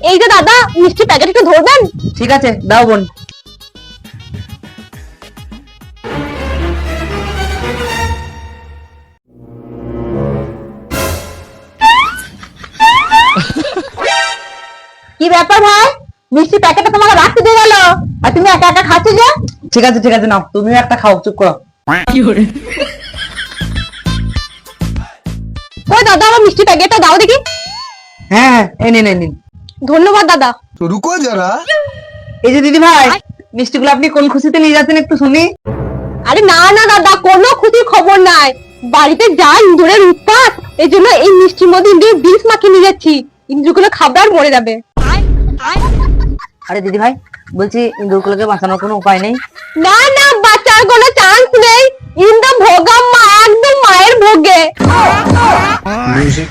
এই যে দাদা, মিষ্টি প্যাকেট একটু ধরবেন? ঠিক আছে, দাও বোন। কি ব্যাপার ভাই, মিষ্টি প্যাকেটটা তোমাকে রাখতে দিয়ে গেল আর তুমি একা একা খাচ্ছ যে? ঠিক আছে ঠিক আছে, নাও তুমিও একটা খাও, চুপ করো। ওই দাদা, আমার মিষ্টি প্যাকেটটা দাও দেখি। হ্যাঁ হ্যাঁ, এই নিন এই নিন। ধন্যবাদ দাদা। तो रुको जरा। এই যে দিদি ভাই, মিষ্টিগুলো আপনি কোন খুশিতে নিয়ে যাচ্ছেন একটু শুনি। আরে না না দাদা, কোনো খুশির খবর নাই। বাড়িতে যা ইঁদুরের উৎপাত, এই জন্য এই মিষ্টির মধ্যে ইঁদুরের বিষ মাখিয়ে নিয়ে যাচ্ছি। ইঁদুরগুলো খাবে আর মরে যাবে। আরে দিদি ভাই, বলছি ইঁদুরগুলোকে বাঁচানোর কোনো উপায় নেই? না না, বাঁচার কোনো চান্স নেই। ইন্দা ভোগাম মা, একদম মায়ের ভোগে। म्यूजिक